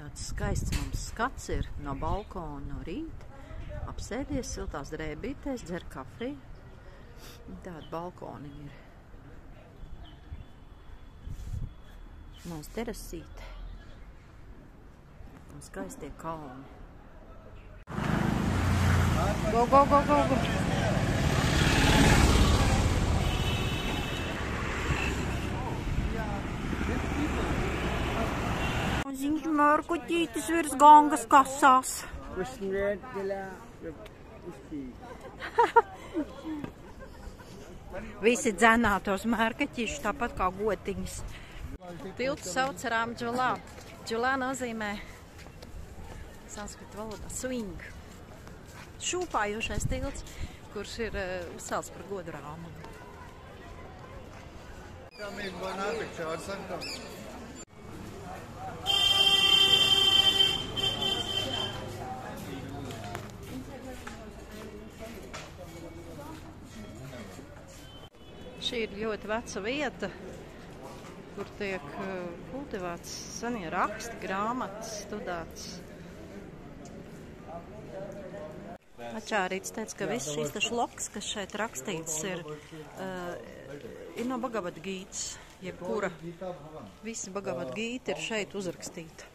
Tāds skaists mums skats ir no balkona no rīta. Apsēdies siltās drēbītēs, dzer kafiju. Tāda balkoniņa ir. Mūsu terasīte. Un skaistie kalni. Go, go, go, go, go. Ziņš mērkuķītis virs gangas kasās. Visi dzenātos mērkaķīši, tāpat kā gotiņas. Tiltu sauc Rām Džulā. Džulā nozīmē sanskritu valodā swing. Šūpājošais tilts, kurš ir uzcelts par godu Rāmam. Šī ir ļoti veca vieta, kur tiek kultivēts senie raksti, grāmatas, studēts. Ačārīts teica, ka viss šīs šloks, kas šeit rakstīts, ir no Bhagavad Gītas, jebkura. Visi Bhagavad Gīta ir šeit uzrakstīta,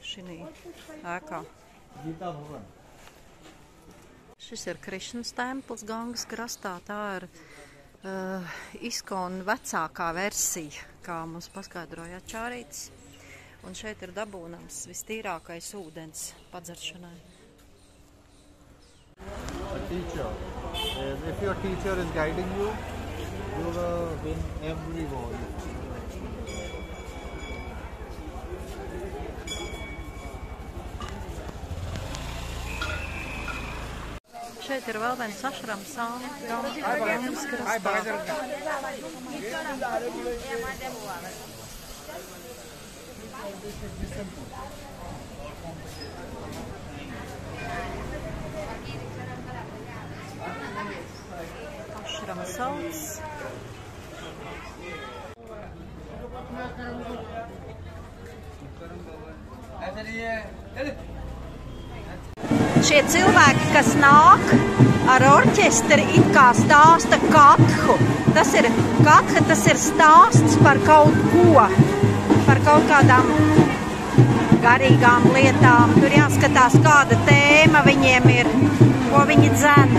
šinī ēkā. Šis ir Krišnas templis Gangas krastā, tā ir Iskona vecākā versija, kā mums paskaidroja Ačārīts. Un šeit ir dabūnams vistīrākais ūdens padzeršanai. A teacher. And if your teacher is guiding you, you will win every war. Šeit ir vēl viens ašrams Gangas krastā. Ašram sauc. Šie cilvēki, kas nāk ar orķestri, it kā stāsta kathu. Tas ir katha, tas ir stāsts par kaut ko, par kaut kādām garīgām lietām. Tur jāskatās, kāda tēma viņiem ir, ko viņi dzen.